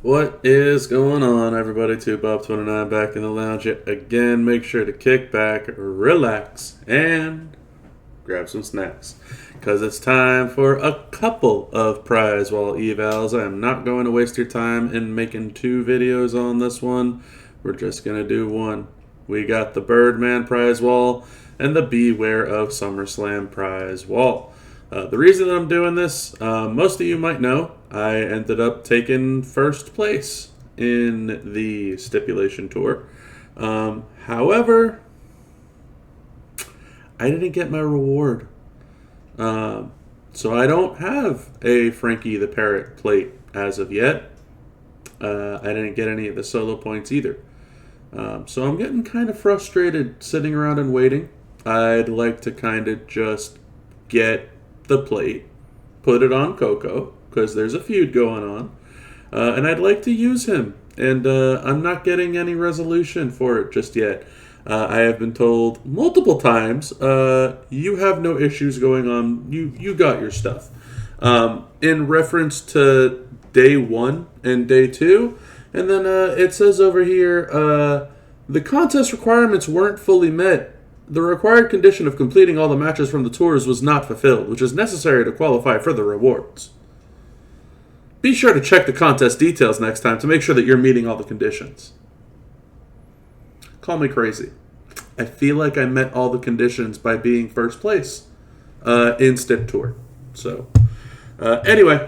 What is going on, everybody? 2Bob29 back in the lounge yet again. Make sure to kick back, relax, and grab some snacks, because it's time for a couple of Prize Wall Evals. I am not going to waste your time in making two videos on this one. We're just going to do one. We got the Birdman Prize Wall and the B.Ware of Summerslam Prize Wall. The reason that I'm doing this, most of you might know, I ended up taking first place in the stipulation tour. However, I didn't get my reward. So I don't have a Frankie the Parrot plate as of yet. I didn't get any of the solo points either. So I'm getting kind of frustrated sitting around and waiting. I'd like to kind of just get the plate, put it on Coco, because there's a feud going on, and I'd like to use him, and I'm not getting any resolution for it just yet. I have been told multiple times, you have no issues going on, you got your stuff. In reference to day 1 and day 2, and then it says over here, the contest requirements weren't fully met. The required condition of completing all the matches from the tours was not fulfilled, which is necessary to qualify for the rewards. Be sure to check the contest details next time to make sure that you're meeting all the conditions. Call me crazy. I feel like I met all the conditions by being first place in Stip Tour. So, anyway,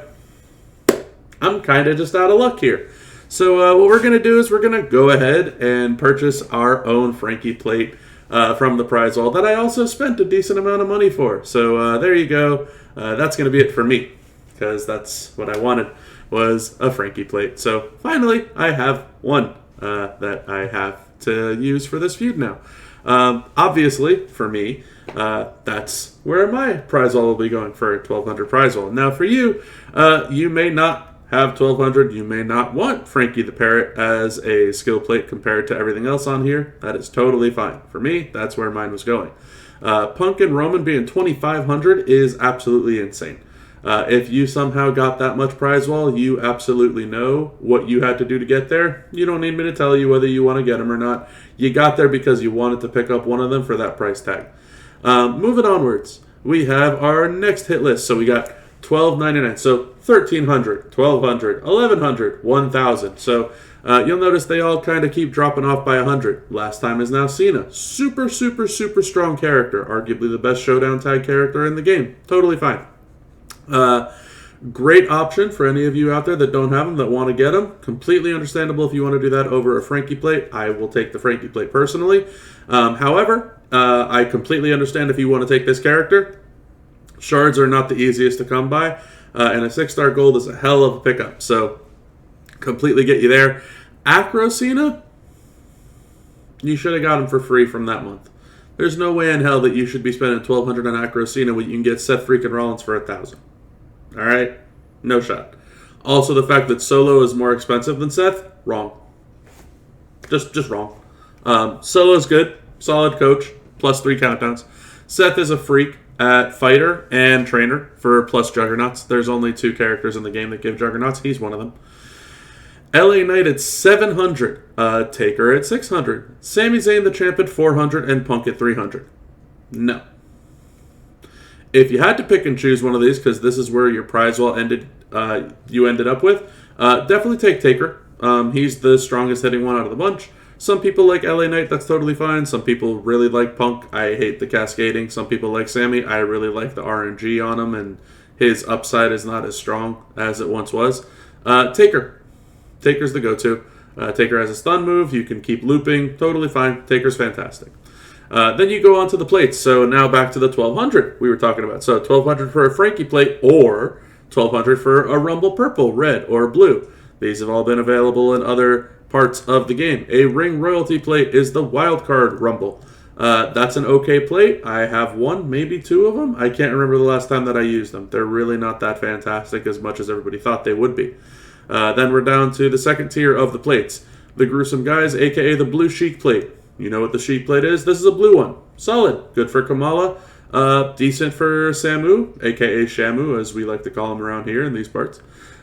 I'm kind of just out of luck here. So what we're going to do is we're going to go ahead and purchase our own Frankie plate from the prize wall that I also spent a decent amount of money for. So there you go. That's going to be it for me, because that's what I wanted, was a Frankie plate. So finally, I have one that I have to use for this feud now. Obviously, for me, that's where my prize wall will be going for 1200 prize wall. Now for you, you may not have 1200. You may not want Frankie the Parrot as a skill plate compared to everything else on here. That is totally fine. For me, that's where mine was going. Punk and Roman being 2500 is absolutely insane. If you somehow got that much prize wall, you absolutely know what you had to do to get there. You don't need me to tell you whether you want to get them or not. You got there because you wanted to pick up one of them for that price tag. Moving onwards, we have our next hit list. So we got $12.99. So 1,300, 1,200, 1,100, 1,000. So you'll notice they all kind of keep dropping off by 100. Last time is now Cena. Super, super, super strong character. Arguably the best showdown tag character in the game. Totally fine. Great option for any of you out there that don't have them, that want to get them. Completely understandable if you want to do that over a Frankie plate. I will take the Frankie plate personally. However, I completely understand if you want to take this character. Shards are not the easiest to come by, and a 6-star gold is a hell of a pickup. So, completely get you there. Acro Cena, you should have got him for free from that month. There's no way in hell that you should be spending $1,200 on Acro Cena when you can get Seth freaking Rollins for $1,000. All right, no shot. Also, the fact that Solo is more expensive than Seth, wrong. Just wrong. Solo's good, solid coach, plus 3 countdowns. Seth is a freak at fighter and trainer for plus juggernauts. There's only 2 characters in the game that give juggernauts. He's one of them. LA Knight at 700. Taker at 600. Sami Zayn the champ at 400 and Punk at 300. No. If you had to pick and choose one of these, because this is where your prize wall ended, you ended up with, definitely take Taker. He's the strongest hitting one out of the bunch. Some people like LA Knight, that's totally fine. Some people really like Punk. I hate the cascading. Some people like Sammy. I really like the RNG on him, and his upside is not as strong as it once was. Taker. Taker's the go-to. Taker has a stun move. You can keep looping. Totally fine. Taker's fantastic. Then you go on to the plates. So now back to the 1,200 we were talking about. So 1,200 for a Frankie plate, or 1,200 for a Rumble purple, red, or blue. These have all been available in other parts of the game. A ring royalty plate is the wildcard Rumble. That's an okay plate. I have 1, maybe 2 of them. I can't remember the last time that I used them. They're really not that fantastic as much as everybody thought they would be. Then we're down to the second tier of the plates. The Gruesome Guys, aka the Blue Sheik plate. You know what the Sheik plate is? This is a blue one. Solid. Good for Kamala. Decent for Samu, aka Shamu, as we like to call him around here in these parts.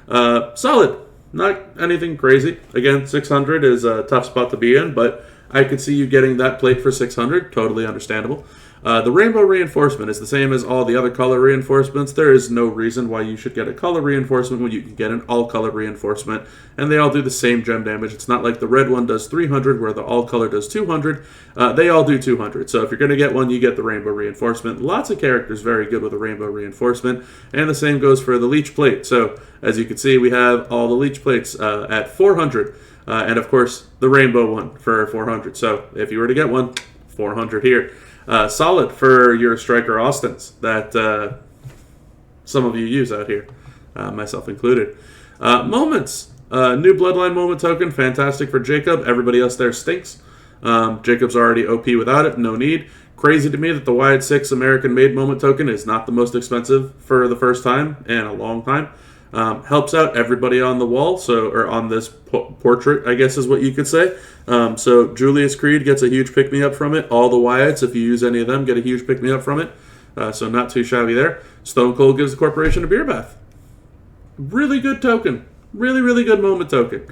Solid. Not anything crazy. Again, 600 is a tough spot to be in, but I could see you getting that plate for 600. Totally understandable. The rainbow reinforcement is the same as all the other color reinforcements. There is no reason why you should get a color reinforcement when you can get an all-color reinforcement, and they all do the same gem damage. It's not like the red one does 300 where the all-color does 200. They all do 200, so if you're going to get one, you get the rainbow reinforcement. Lots of characters very good with a rainbow reinforcement, and the same goes for the leech plate. So, as you can see, we have all the leech plates at 400, and of course, the rainbow one for 400. So, if you were to get one, 400 here. Solid for your striker Austins that some of you use out here, myself included. Moments. New Bloodline moment token, fantastic for Jacob. Everybody else there stinks. Jacob's already OP without it, no need. Crazy to me that the Wyatt 6 American-made moment token is not the most expensive for the first time in a long time. Helps out everybody on the wall, or on this portrait, I guess is what you could say. So Julius Creed gets a huge pick-me-up from it. All the Wyatts, if you use any of them, get a huge pick-me-up from it. So not too shabby there. Stone Cold gives the corporation a beer bath. Really good token. Really, really good moment token.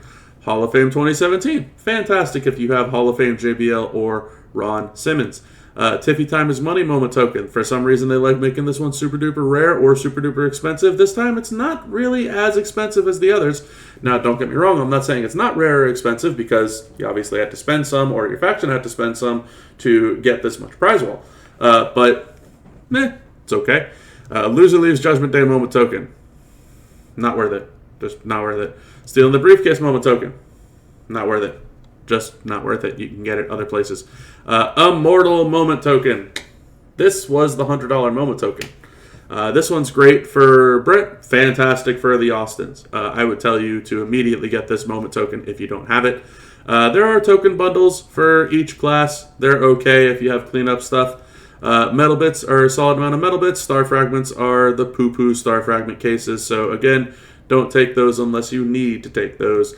Hall of Fame 2017. Fantastic if you have Hall of Fame JBL or Ron Simmons. Tiffy Time is Money moment token. For some reason, they like making this one super duper rare or super duper expensive. This time, it's not really as expensive as the others. Now, don't get me wrong. I'm not saying it's not rare or expensive because you obviously had to spend some or your faction had to spend some to get this much prize wall. But, it's okay. Loser Leaves Judgment Day moment token. Not worth it. Just not worth it. Stealing the Briefcase moment token. Not worth it. Just not worth it. You can get it other places. Immortal moment token. This was the $100 moment token. This one's great for Britt. Fantastic for the Austins. I would tell you to immediately get this moment token if you don't have it. There are token bundles for each class. They're okay if you have cleanup stuff. Metal bits are a solid amount of metal bits. Star fragments are the poo-poo star fragment cases. So again, don't take those unless you need to take those.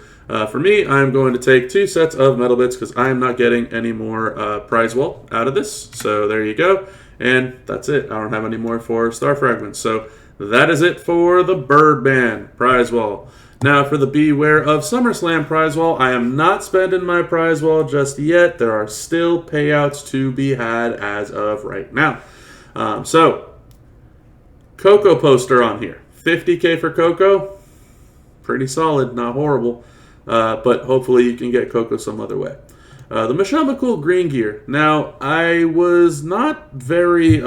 For me, I'm going to take 2 sets of metal bits because I am not getting any more prize wall out of this. So there you go. And that's it. I don't have any more for star fragments. So that is it for the Birdman prize wall. Now for the Beware of SummerSlam prize wall, I am not spending my prize wall just yet. There are still payouts to be had as of right now. So, Coco poster on here. 50K for Coco. Pretty solid, not horrible. But hopefully you can get Coco some other way. The Michelle McCool green gear. Now, I was not very big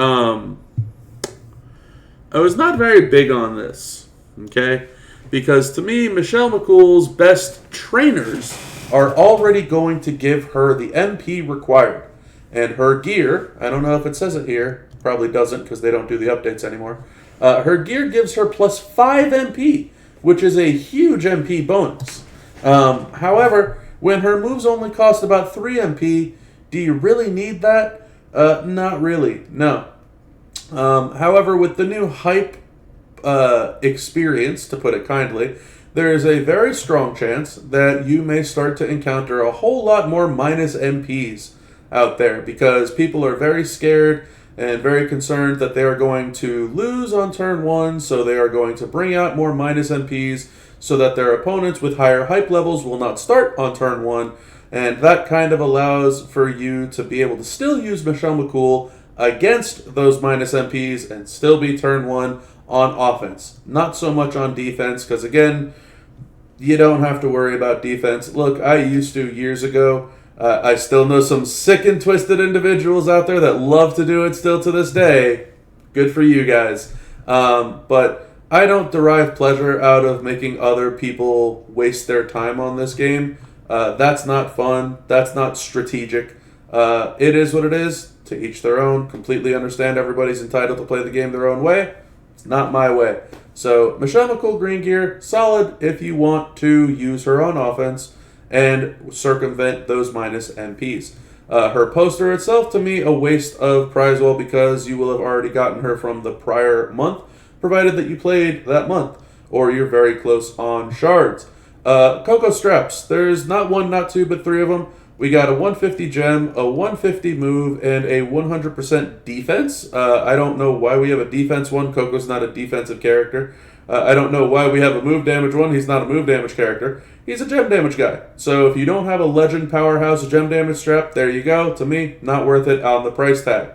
on this, okay? Because to me, Michelle McCool's best trainers are already going to give her the MP required. And her gear, I don't know if it says it here, probably doesn't because they don't do the updates anymore. Her gear gives her plus 5 MP, which is a huge MP bonus. However, when her moves only cost about 3 MP, do you really need that? Not really, no. However, with the new hype experience, to put it kindly, there is a very strong chance that you may start to encounter a whole lot more minus MPs out there because people are very scared and very concerned that they are going to lose on turn 1, so they are going to bring out more minus MPs so that their opponents with higher hype levels will not start on turn 1, and that kind of allows for you to be able to still use Michelle McCool against those minus MPs and still be turn 1 on offense. Not so much on defense, because again, you don't have to worry about defense. Look, I used to years ago. I still know some sick and twisted individuals out there that love to do it still to this day. Good for you guys. But I don't derive pleasure out of making other people waste their time on this game. That's not fun. That's not strategic. It is what it is. To each their own. Completely understand everybody's entitled to play the game their own way. It's not my way. So, Michelle McCool green gear, solid if you want to use her on offense and circumvent those minus MPs. Her poster itself, to me, a waste of prize wall because you will have already gotten her from the prior month, provided that you played that month, or you're very close on shards. Coco straps, there's not 1, not 2, but 3 of them. We got a 150 gem, a 150 move, and a 100% defense. I don't know why we have a defense one. Coco's not a defensive character. I don't know why we have a move damage one. He's not a move damage character. He's a gem damage guy. So if you don't have a legend powerhouse gem damage strap, there you go. To me, not worth it on the price tag.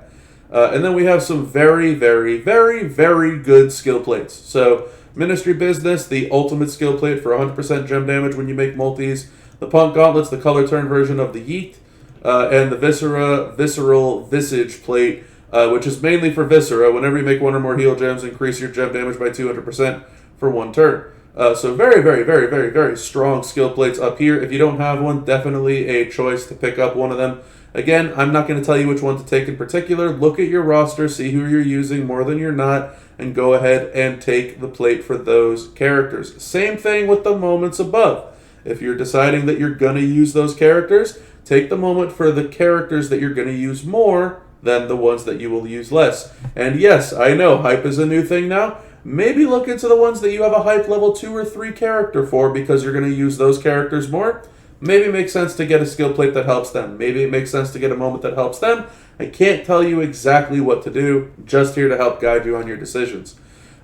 And then we have some very, very, very, very good skill plates. So Ministry Business, the ultimate skill plate for 100% gem damage when you make multis. The Punk Gauntlets, the color turn version of the Yeet. And the Visceral Visage plate, which is mainly for Viscera. Whenever you make one or more heal gems, increase your gem damage by 200% for one turn. So very, very, very, very, very strong skill plates up here. If you don't have one, definitely a choice to pick up one of them. Again, I'm not going to tell you which one to take in particular. Look at your roster, see who you're using more than you're not, and go ahead and take the plate for those characters. Same thing with the moments above. If you're deciding that you're going to use those characters, take the moment for the characters that you're going to use more than the ones that you will use less. And yes, I know, hype is a new thing now. Maybe look into the ones that you have a hype level 2 or 3 character for because you're going to use those characters more. Maybe it makes sense to get a skill plate that helps them. Maybe it makes sense to get a moment that helps them. I can't tell you exactly what to do. Just here to help guide you on your decisions.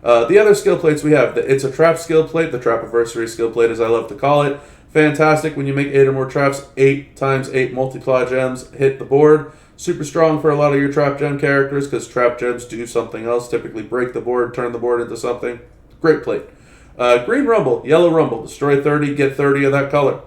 The other skill plates we have, it's a trap skill plate, the Trapiversary skill plate as I love to call it. Fantastic when you make 8 or more traps, 8 times 8 multiply gems hit the board. Super strong for a lot of your trap gem characters because trap gems do something else, typically break the board, turn the board into something. Great plate. Green Rumble, Yellow Rumble, destroy 30, get 30 of that color.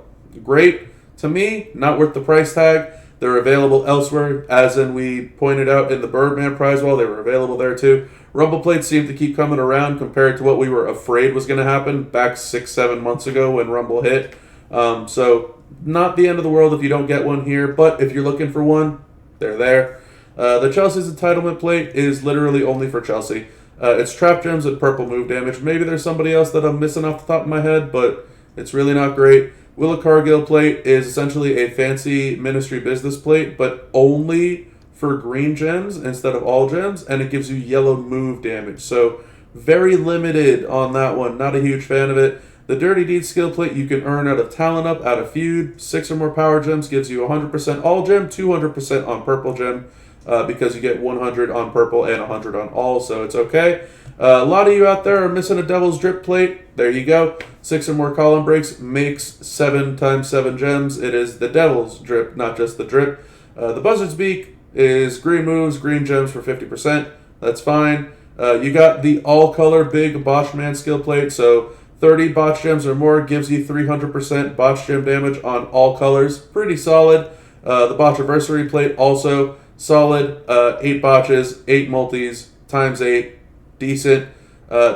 Great. To me, not worth the price tag. They're available elsewhere, as in we pointed out in the Birdman Prize Wall, they were available there too. Rumble plates seem to keep coming around compared to what we were afraid was going to happen back 6-7 months ago when Rumble hit. So not the end of the world if you don't get one here, but if you're looking for one, they're there. The Chelsea's Entitlement plate is literally only for Chelsea. It's trap gems and purple move damage. Maybe there's somebody else that I'm missing off the top of my head, but it's really not great. Willa Cargill plate is essentially a fancy Ministry Business plate, but only for green gems instead of all gems, and it gives you yellow move damage. So very limited on that one. Not a huge fan of it. The Dirty Deed skill plate you can earn out of Talent Up, out of Feud. 6 or more power gems gives you 100% all gem, 200% on purple gem, because you get 100 on purple and 100 on all, so it's okay. A lot of you out there are missing a Devil's Drip plate. There you go. 6 or more column breaks makes 7 times 7 gems. It is the Devil's Drip, not just the drip. The Buzzard's Beak is green moves, green gems for 50%. That's fine. You got the all-color big Botch Man skill plate, so 30 botch gems or more gives you 300% botch gem damage on all colors. Pretty solid. The Botchiversary plate also solid. 8 botches, 8 multis, times 8. Decent.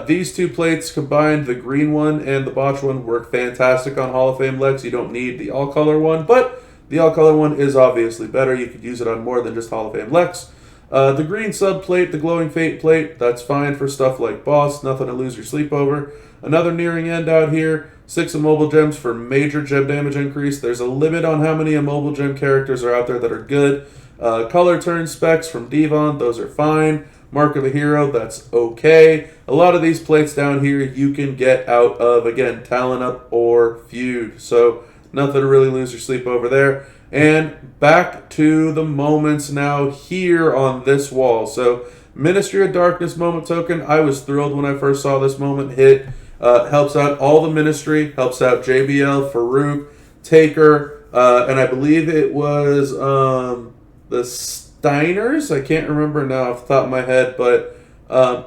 These two plates combined, the green one and the botch one, work fantastic on Hall of Fame Lex. You don't need the all-color one, but the all-color one is obviously better. You could use it on more than just Hall of Fame Lex. The green sub plate, the Glowing Fate plate, that's fine for stuff like Boss, nothing to lose your sleep over. Another nearing end out here, 6 immobile gems for major gem damage increase. There's a limit on how many immobile gem characters are out there that are good. Color turn specs from Devon, those are fine. Mark of a Hero, that's okay. A lot of these plates down here you can get out of, again, Talent Up or Feud. So nothing to really lose your sleep over there. And back to the moments now here on this wall. So Ministry of Darkness moment token, I was thrilled when I first saw this moment hit. Helps out all the Ministry, helps out JBL, Farouk, Taker, and I believe it was the Steiners. I can't remember now off the top of my head, but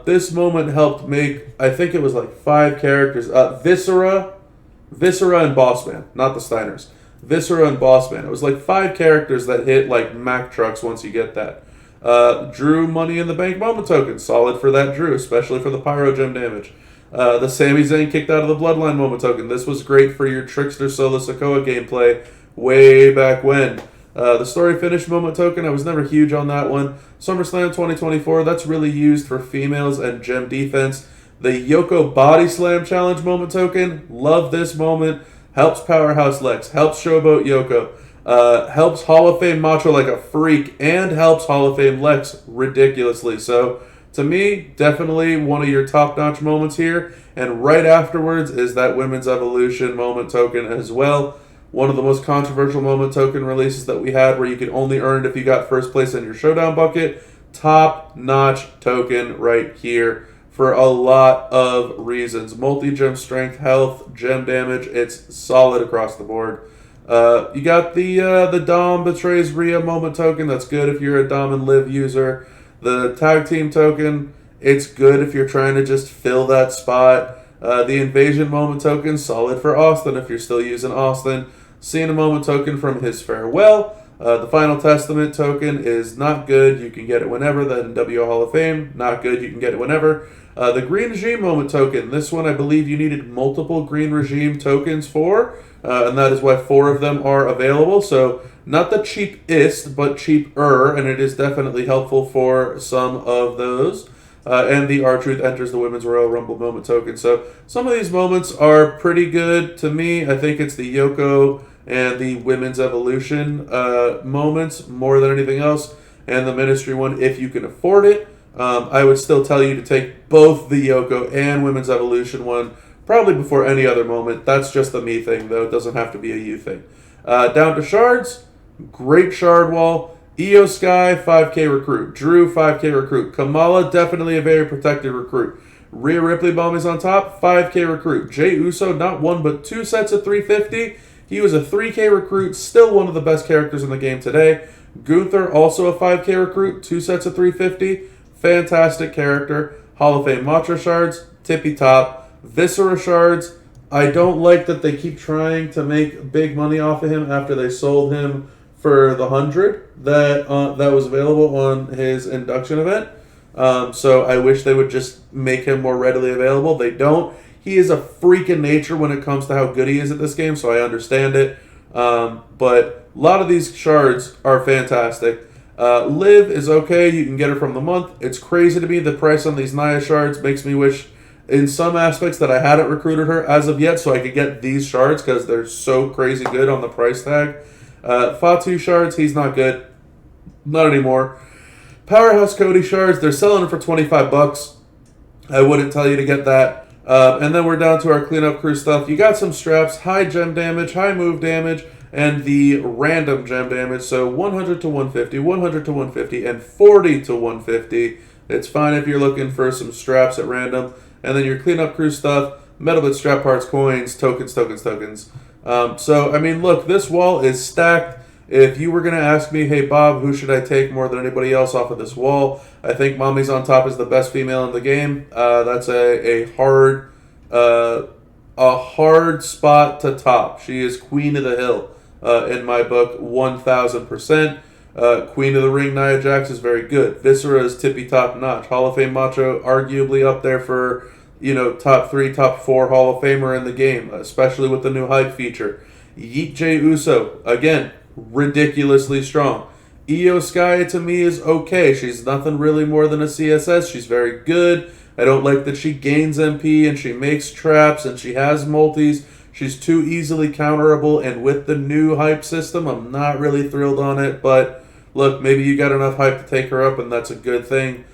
this moment helped make, I think it was like 5 characters. Viscera and Bossman, not the Steiners. Viscera and Bossman. It was like 5 characters that hit like Mack trucks once you get that. Drew Money in the Bank moment token. Solid for that Drew, especially for the Pyro Gem damage. The Sami Zayn kicked out of the Bloodline moment token. This was great for your Trickster Solo Sokoa gameplay way back when. The Story Finish moment token, I was never huge on that one. SummerSlam 2024, that's really used for females and gem defense. The Yoko Body Slam Challenge moment token, love this moment. Helps Powerhouse Lex, helps Showboat Yoko, helps Hall of Fame Macho like a freak, and helps Hall of Fame Lex ridiculously. So, to me, definitely one of your top-notch moments here. And right afterwards is that Women's Evolution moment token as well. one of the most controversial moment token releases that we had, where you could only earn it if you got first place in your showdown bucket. Top-notch token right here for a lot of reasons. Multi-gem strength, health, gem damage. It's solid across the board. You got the Dom Betrays Rhea moment token. That's good if you're a Dom and Liv user. The tag team token, it's good if you're trying to just fill that spot. The invasion moment token, solid for Austin if you're still using Austin. Cena moment token from his farewell. The Final Testament token is not good. You can get it whenever. The NWO Hall of Fame, not good. You can get it whenever. The Green Regime moment token. This one, I believe you needed multiple Green Regime tokens for, and that is why 4 of them are available. So not the cheapest, but cheaper, and it is definitely helpful for some of those. And the R-Truth enters the Women's Royal Rumble moment token. So some of these moments are pretty good to me. I think it's the Yoko and the Women's Evolution moments more than anything else, and the Ministry one if you can afford it. I would still tell you to take both the Yoko and Women's Evolution one probably before any other moment. That's just the me thing, though. It doesn't have to be a you thing. Down to shards, great shard wall. Io Sky, 5k recruit. Drew, 5k recruit. Kamala, definitely a very protected recruit. Rhea Ripley bomb is on top, 5k recruit. Jey Uso, not 1 but 2 sets of 350. He was a 3k recruit, still one of the best characters in the game today. Gunther, also a 5k recruit, 2 sets of 350. Fantastic character. Hall of Fame Macho shards, tippy top. Viscera shards, I don't like that they keep trying to make big money off of him after they sold him for the 100 that was available on his induction event. So I wish they would just make him more readily available. They don't. He is a freak in nature when it comes to how good he is at this game, so I understand it. But a lot of these shards are fantastic. Liv is okay. You can get her from the month. It's crazy to me. The price on these Nia shards makes me wish in some aspects that I hadn't recruited her as of yet so I could get these shards because they're so crazy good on the price tag. Fatu shards, he's not good. Not anymore. Powerhouse Cody shards, they're selling them for $25. I wouldn't tell you to get that. And then we're down to our cleanup crew stuff. You got some straps, high gem damage, high move damage, and the random gem damage. So 100 to 150, 100 to 150, and 40 to 150. It's fine if you're looking for some straps at random. And then your cleanup crew stuff, metal bit, strap parts, coins, tokens. So, I mean, look, this wall is stacked. If you were going to ask me, hey, Bob, who should I take more than anybody else off of this wall? I think Mommy's on Top is the best female in the game. That's a hard spot to top. She is Queen of the Hill in my book, 1,000%. Queen of the Ring, Nia Jax is very good. Viscera is tippy top notch. Hall of Fame Macho, arguably up there for, top 3, top 4 Hall of Famer in the game, especially with the new hype feature. Yeet Jey Uso, again, ridiculously strong. Io Sky to me is okay. She's nothing really more than a CSS. She's very good. I don't like that she gains MP and she makes traps and she has multis. She's too easily counterable, and with the new hype system, I'm not really thrilled on it, but look, maybe you got enough hype to take her up, and that's a good thing.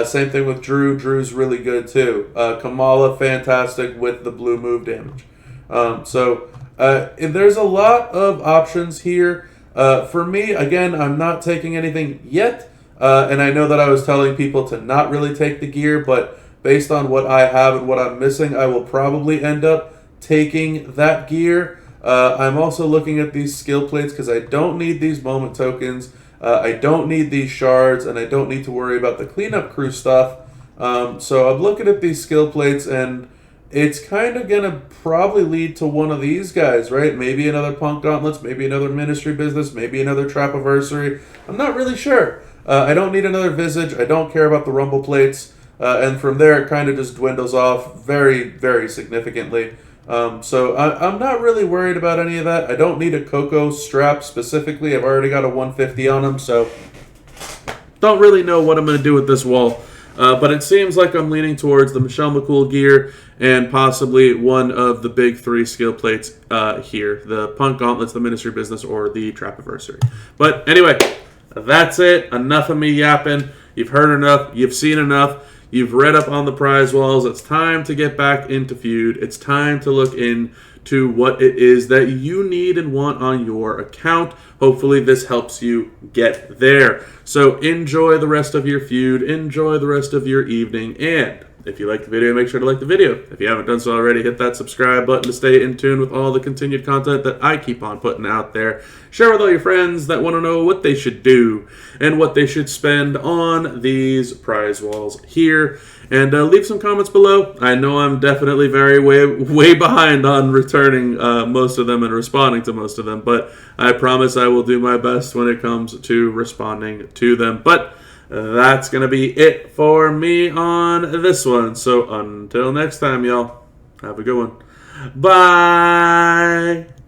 Same thing with Drew. Drew's really good too. Kamala, fantastic with the blue move damage. There's a lot of options here. For me, again, I'm not taking anything yet, and I know that I was telling people to not really take the gear, but based on what I have and what I'm missing, I will probably end up taking that gear. I'm also looking at these skill plates because I don't need these moment tokens. I don't need these shards, and I don't need to worry about the cleanup crew stuff. So I'm looking at these skill plates, and it's kind of going to probably lead to one of these guys, right? Maybe another Punk Gauntlets, maybe another Ministry Business, maybe another Trapiversary. I'm not really sure. I don't need another Visage. I don't care about the Rumble plates. And from there, it kind of just dwindles off very, very significantly. So I'm not really worried about any of that. I don't need a Coco strap specifically. I've already got a 150 on them, so don't really know what I'm going to do with this wall. But it seems like I'm leaning towards the Michelle McCool gear and possibly one of the big 3 skill plates here. The Punk Gauntlets, the Ministry Business, or the Trapiversary. But anyway, that's it. Enough of me yapping. You've heard enough. You've seen enough. You've read up on the prize walls. It's time to get back into Feud. It's time to look into to what it is that you need and want on your account. Hopefully this helps you get there. So enjoy the rest of your feud, enjoy the rest of your evening, and if you like the video, make sure to like the video. If you haven't done so already, hit that subscribe button to stay in tune with all the continued content that I keep on putting out there. Share with all your friends that want to know what they should do and what they should spend on these prize walls here. And leave some comments below. I know I'm definitely way behind on returning most of them and responding to most of them, but I promise I will do my best when it comes to responding to them. But that's going to be it for me on this one. So until next time, y'all, have a good one. Bye!